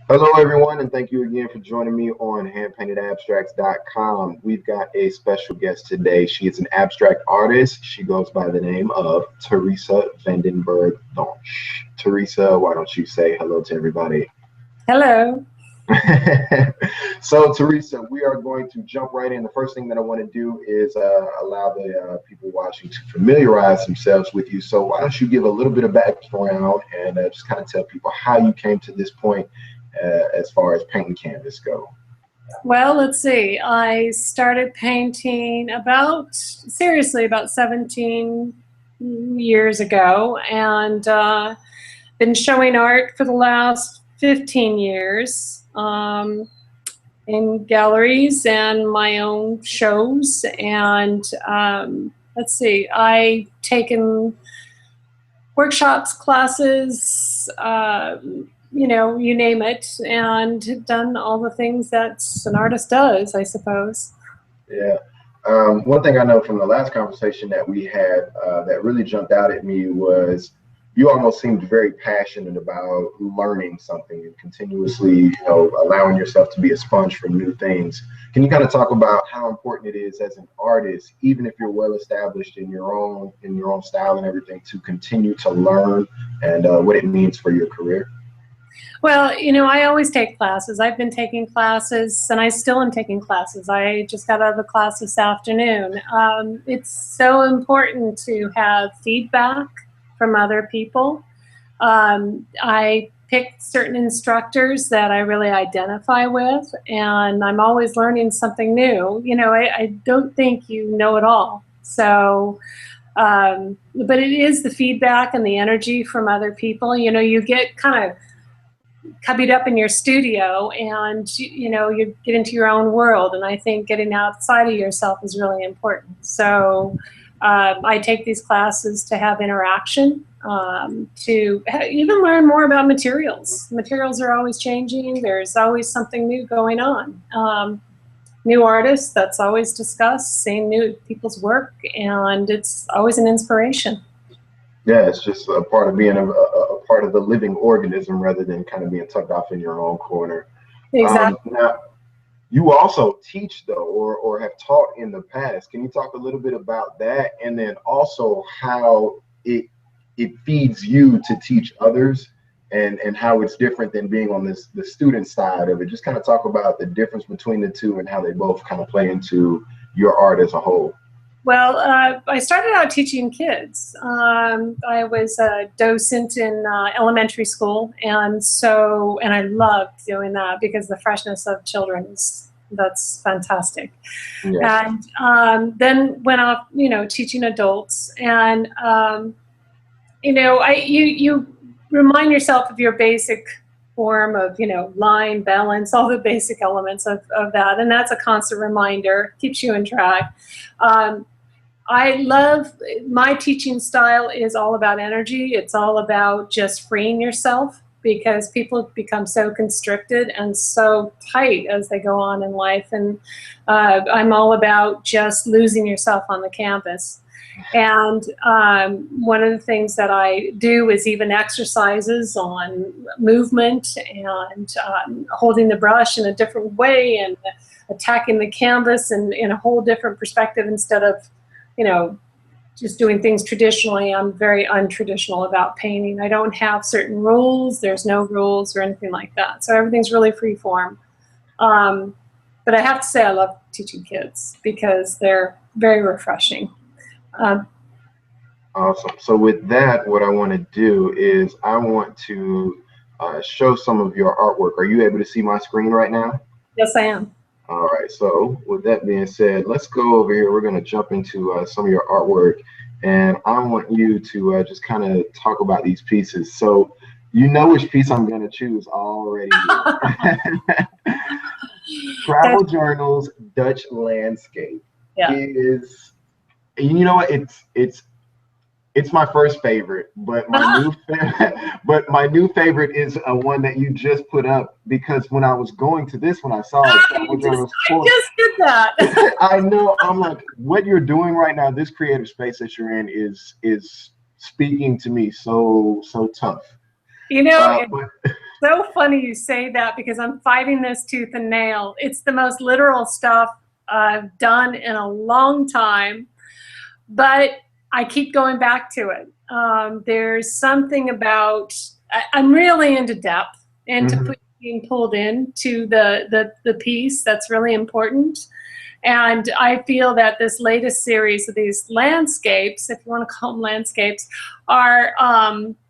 Hello, everyone, and thank you again for joining me on handpaintedabstracts.com. We've got a special guest today. She is an abstract artist. She goes by the name of Theresa Vandenberg Donche. Theresa, why don't you say hello to everybody? Hello. So, Theresa, we are going to jump right in. The first thing that I want to do is allow the people watching to familiarize themselves with you. So, why don't you give a little bit of background and just kind of tell people how you came to this point as far as painting canvas go? Well, let's see. I started painting seriously, about 17 years ago, and been showing art for the last 15 years in galleries and my own shows. And let's see, I taken workshops, classes, you name it, and done all the things that an artist does, I suppose. Yeah. One thing I know from the last conversation that we had that really jumped out at me was you almost seemed very passionate about learning something and continuously, allowing yourself to be a sponge for new things. Can you kind of talk about how important it is as an artist, even if you're well established in your own style and everything, to continue to learn and what it means for your career? Well, I always take classes. I've been taking classes, and I still am taking classes. I just got out of a class this afternoon. It's so important to have feedback from other people. I pick certain instructors that I really identify with, and I'm always learning something new. I don't think you know it all. So, but it is the feedback and the energy from other people. You get kind of cubbied up in your studio, and you get into your own world, and I think getting outside of yourself is really important. So I take these classes to have interaction, to even learn more about materials are always changing. There's always something new going on. New artists, that's always discussed, seeing new people's work, and it's always an inspiration. Yeah, it's just a part of being a part of the living organism rather than kind of being tucked off in your own corner. Exactly. Now, you also teach though, or have taught in the past. Can you talk a little bit about that, and then also how it feeds you to teach others, and how it's different than being on the student side of it? Just kind of talk about the difference between the two and how they both kind of play into your art as a whole. Well, I started out teaching kids. I was a docent in elementary school, and I loved doing that because the freshness of children that's fantastic. Yeah. And then went off, teaching adults, and you remind yourself of your basic form of, line, balance, all the basic elements of that, and that's a constant reminder, keeps you in track. Um, I love my teaching style is all about energy. It's all about just freeing yourself because people become so constricted and so tight as they go on in life. And I'm all about just losing yourself on the canvas. And one of the things that I do is even exercises on movement and holding the brush in a different way and attacking the canvas in a whole different perspective instead of you know, just doing things traditionally. I'm very untraditional about painting. I don't have certain rules. There's no rules or anything like that. So everything's really free form. But I have to say I love teaching kids because they're very refreshing. Um, Awesome. So with that, what I want to do is I want to show some of your artwork. Are you able to see my screen right now? yes, I am. All right. So with that being said, let's go over here. We're going to jump into some of your artwork, and I want you to just kind of talk about these pieces. So you know which piece I'm going to choose already here. Travel Journals Dutch Landscape Yeah. is, you know what, it's my first favorite, but my new favorite is one that you just put up, because when I was going to this one, I saw it. Travel Journals I just did that. I know. I'm like, what you're doing right now, this creative space that you're in is speaking to me so tough. You know, But So funny you say that because I'm fighting this tooth and nail. It's the most literal stuff I've done in a long time, but I keep going back to it. There's something about, I'm really into depth, into Mhm. being pulled into the piece. That's really important. And I feel that this latest series of these landscapes, if you want to call them landscapes, are,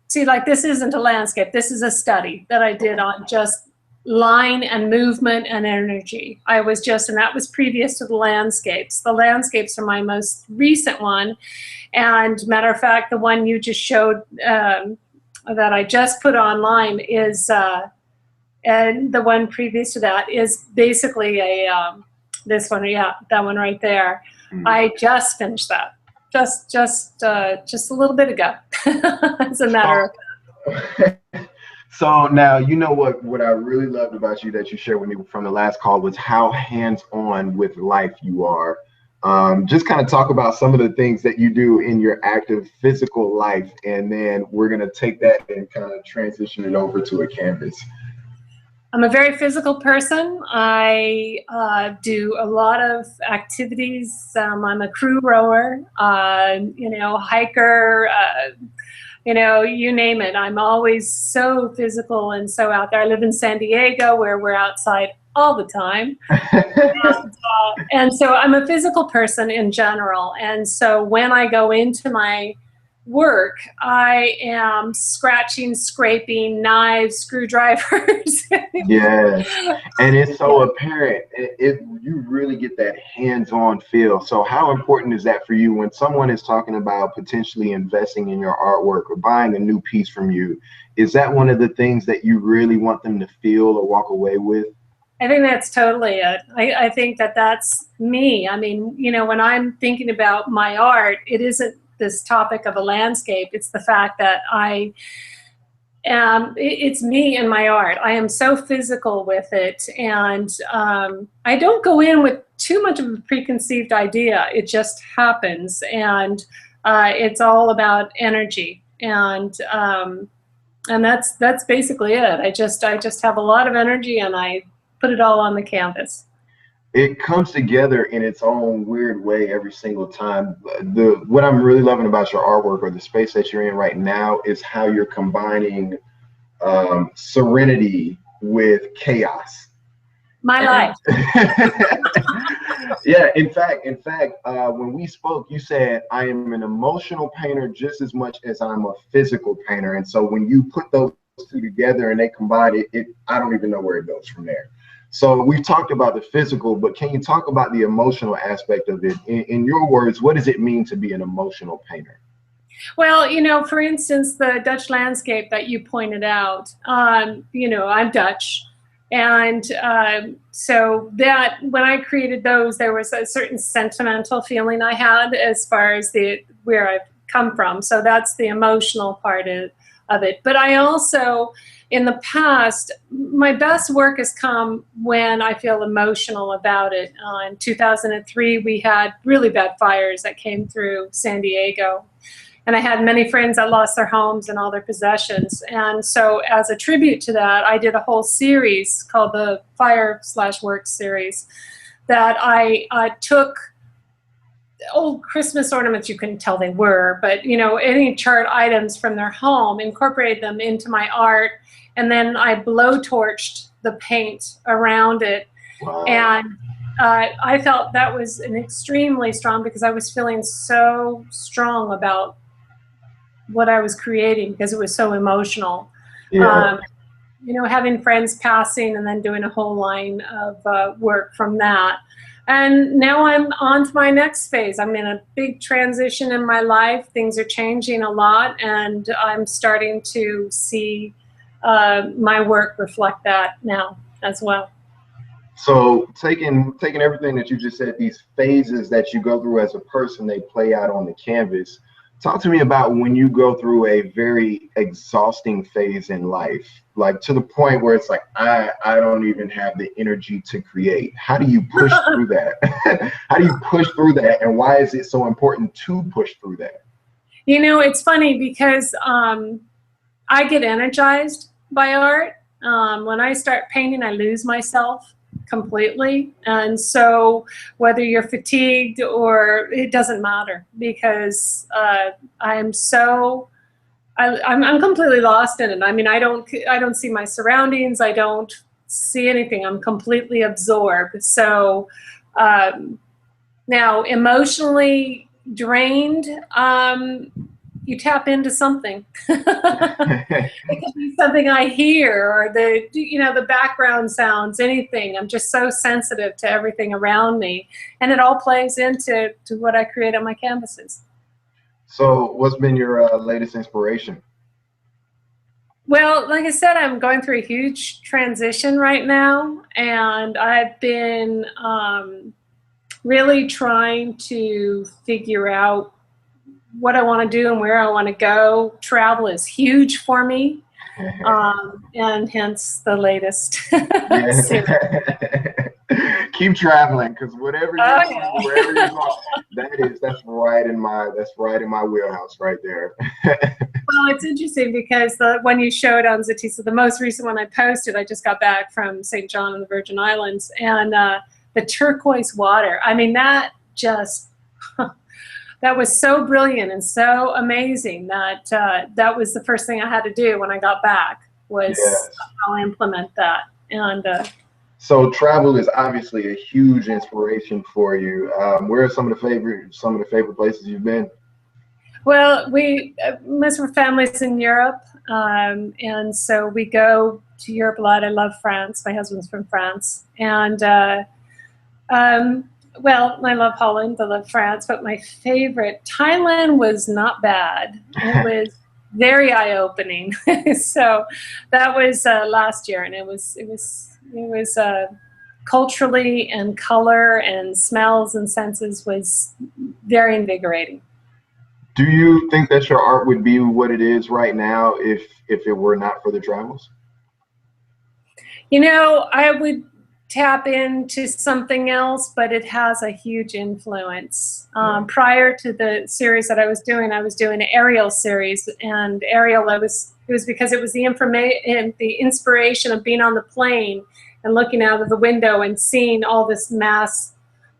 see, like this isn't a landscape. This is a study that I did on just line and movement and energy. I was just, and that was previous to the landscapes. The landscapes are my most recent one. And matter of fact, the one you just showed that I just put online is, and the one previous to that is basically a, this one, yeah, that one right there. I just finished that, just a little bit ago. As a matter of fact. So now, you know what I really loved about you that you shared with me from the last call was how hands-on with life you are. Just kind of talk about some of the things that you do in your active physical life, and then we're going to take that and kind of transition it over to a canvas. I'm a very physical person. I do a lot of activities. I'm a crew rower, hiker, you name it. I'm always so physical and so out there. I live in San Diego where we're outside all the time. And so I'm a physical person in general. And so when I go into my work, I am scratching, scraping, knives, screwdrivers. Yes, and it's so apparent. You really get that hands-on feel. So how important is that for you when someone is talking about potentially investing in your artwork or buying a new piece from you? Is that one of the things that you really want them to feel or walk away with? I think that's totally it. I think that that's me. I mean, when I'm thinking about my art, it isn't this topic of a landscape. It's the fact that it's me and my art. I am so physical with it. And I don't go in with too much of a preconceived idea. It just happens. And it's all about energy. And that's basically it. I just have a lot of energy and I put it all on the canvas. It comes together in its own weird way every single time. What I'm really loving about your artwork or the space that you're in right now is how you're combining serenity with chaos. My life. Yeah, in fact, when we spoke, you said I am an emotional painter just as much as I'm a physical painter. And so when you put those two together and they combine it, I don't even know where it goes from there. So we've talked about the physical, but can you talk about the emotional aspect of it? In your words, what does it mean to be an emotional painter? Well, for instance, the Dutch landscape that you pointed out, I'm Dutch. And so that when I created those, there was a certain sentimental feeling I had as far as where I've come from. So that's the emotional part of it. But I also, in the past, my best work has come when I feel emotional about it. In 2003, we had really bad fires that came through San Diego. And I had many friends that lost their homes and all their possessions. And so as a tribute to that, I did a whole series called the Fire/Work series that I took old Christmas ornaments, you couldn't tell they were, but any chart items from their home, incorporated them into my art, and then I blowtorched the paint around it. Wow. And I felt that was an extremely strong, because I was feeling so strong about what I was creating because it was so emotional. Yeah. Having friends passing and then doing a whole line of work from that. And now I'm on to my next phase. I'm in a big transition in my life. Things are changing a lot, and I'm starting to see my work reflect that now as well. So taking everything that you just said, these phases that you go through as a person, they play out on the canvas. Talk to me about when you go through a very exhausting phase in life, like to the point where it's like, I don't even have the energy to create. How do you push through that? How do you push through that? And why is it so important to push through that? It's funny because I get energized by art. When I start painting, I lose myself completely. And so whether you're fatigued or it doesn't matter, because I'm so I'm completely lost in it. I mean, I don't see my surroundings. I don't see anything. I'm completely absorbed. So now emotionally drained, you tap into something. It could be something I hear, or the background sounds, anything. I'm just so sensitive to everything around me, and it all plays into what I create on my canvases. So, what's been your latest inspiration? Well, like I said, I'm going through a huge transition right now, and I've been really trying to figure out what I want to do and where I want to go. Travel is huge for me, and hence the latest series. Keep traveling, because whatever you Oh, see, yeah. wherever you go, that's right in my wheelhouse right there. Well, it's interesting because the one you showed on Zatisa, the most recent one I posted, I just got back from St. John and the Virgin Islands, and the turquoise water. I mean, that just that was so brilliant and so amazing that that was the first thing I had to do when I got back, was Yes. somehow implement that. And So travel is obviously a huge inspiration for you. Where are some of the favorite places you've been? well, most of our family's in Europe, and so we go to Europe a lot. I love France. My husband's from France, and well, I love Holland. I love France, but my favorite, Thailand, was not bad. It was very eye-opening. So that was last year, and it was culturally and color and smells and senses was very invigorating. Do you think that your art would be what it is right now if it were not for the travels? I would tap into something else, but it has a huge influence. Prior to the series that I was doing an aerial series, and aerial, it was because it was the information, the inspiration of being on the plane and looking out of the window and seeing all this mass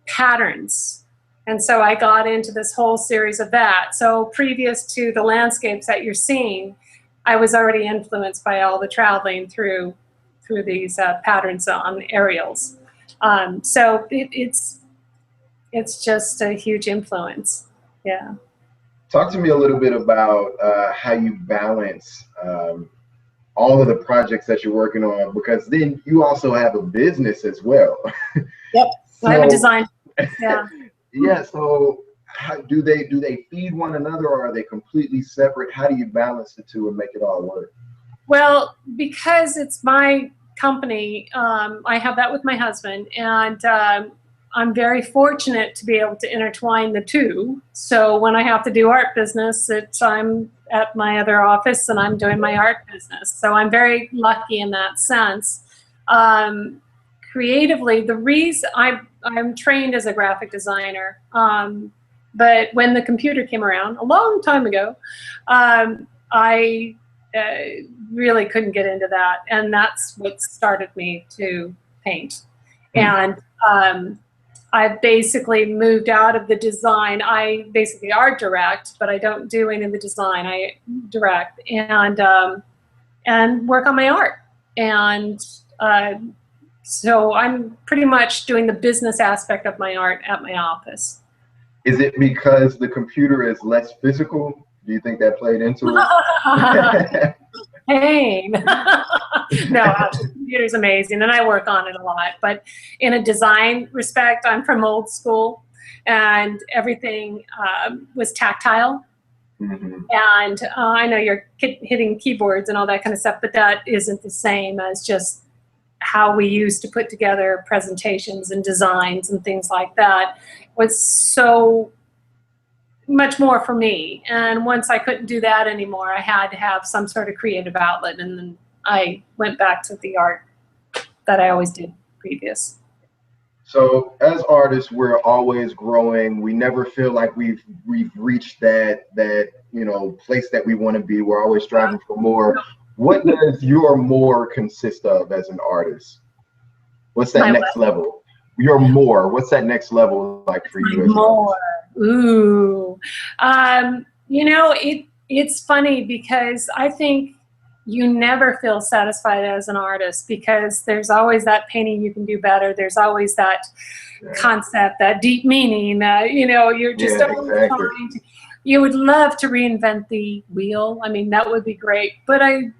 patterns. And so I got into this whole series of that. So previous to the landscapes that you're seeing, I was already influenced by all the traveling through these patterns on aerials. So it's just a huge influence. Yeah. Talk to me a little bit about how you balance all of the projects that you're working on, because then you also have a business as well. Yep. So, I have a design. Yeah. Yeah. So how, do they feed one another, or are they completely separate? How do you balance the two and make it all work? Well, because it's my company, I have that with my husband, and I'm very fortunate to be able to intertwine the two. So when I have to do art business, I'm at my other office and I'm doing my art business. So I'm very lucky in that sense. Creatively, the reason I'm trained as a graphic designer, but when the computer came around a long time ago, I really couldn't get into that, and that's what started me to paint. And I basically moved out of the design. I basically art direct, but I don't do any of the design. I direct and work on my art. And so I'm pretty much doing the business aspect of my art at my office. Is it because the computer is less physical? Do you think that played into it? Pain. No, the computer's amazing, and I work on it a lot. But in a design respect, I'm from old school, and everything was tactile. Mm-hmm. And I know you're hitting keyboards and all that kind of stuff, but that isn't the same as just how we used to put together presentations and designs and things like that. It was so much more for me. And once I couldn't do that anymore, I had to have some sort of creative outlet. And then I went back to the art that I always did previous. So as artists, we're always growing. We never feel like we've reached that place that we want to be. We're always striving for more. What does your more consist of as an artist? What's that next level? Your more. What's that next level like for you as an More. artist? Ooh. You know, it's funny because I think you never feel satisfied as an artist because there's always that painting you can do better. There's always that concept, that deep meaning. You know, you're just always trying to. You would love to reinvent the wheel. I mean, that would be great. But I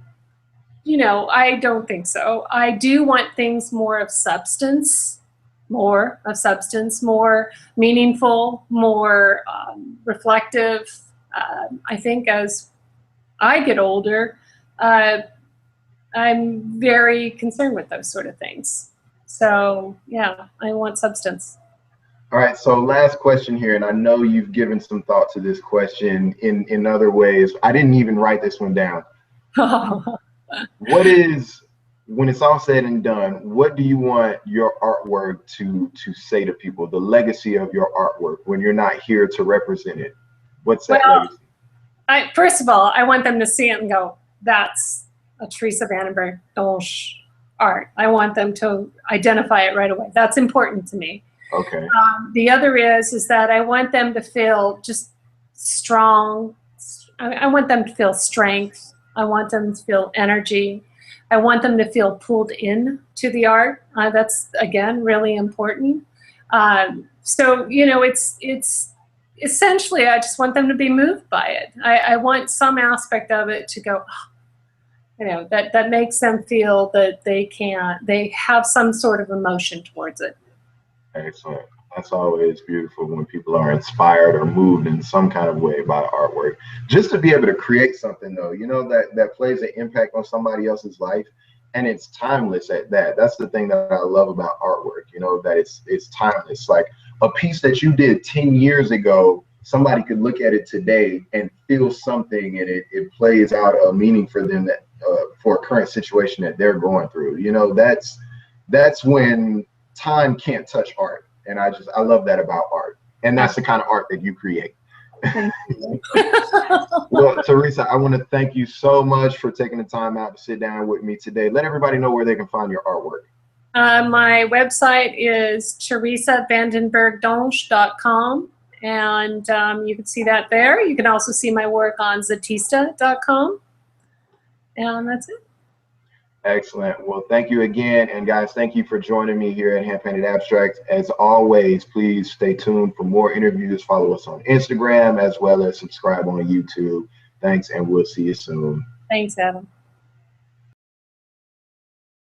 don't think so. I do want things more substance, more meaningful, more reflective. I think as I get older, I'm very concerned with those sort of things. So yeah, I want substance. All right, so last question here, and I know you've given some thought to this question in other ways. I didn't even write this one down. What is, when it's all said and done, what do you want your artwork to say to people, the legacy of your artwork when you're not here to represent it? What's that legacy? First of all, I want them to see it and go, that's a Theresa Vandenberg Donche art. I want them to identify it right away. That's important to me. Okay. The other is that I want them to feel just strong. I want them to feel strength. I want them to feel energy. I want them to feel pulled in to the art. That's, again, really important. So, you know, it's essentially, I just want them to be moved by it. I want some aspect of it to go, you know, that makes them feel that they have some sort of emotion towards it. Excellent. That's always beautiful when people are inspired or moved in some kind of way by artwork. Just to be able to create something, though, you know, that plays an impact on somebody else's life, and it's timeless at that. That's the thing that I love about artwork, you know, that it's timeless. Like a piece that you did 10 years ago, somebody could look at it today and feel something, and it plays out a meaning for them that for a current situation that they're going through. You know, that's when time can't touch art. And I love that about art. And that's the kind of art that you create. Thank you. Well, Theresa, I want to thank you so much for taking the time out to sit down with me today. Let everybody know where they can find your artwork. My website is theresavandenbergdonche.com, and you can see that there. You can also see my work on zatista.com. And that's it. Excellent. Well, thank you again. And guys, thank you for joining me here at Hand Painted Abstract. As always, please stay tuned for more interviews. Follow us on Instagram as well as subscribe on YouTube. Thanks, and we'll see you soon. Thanks, Adam.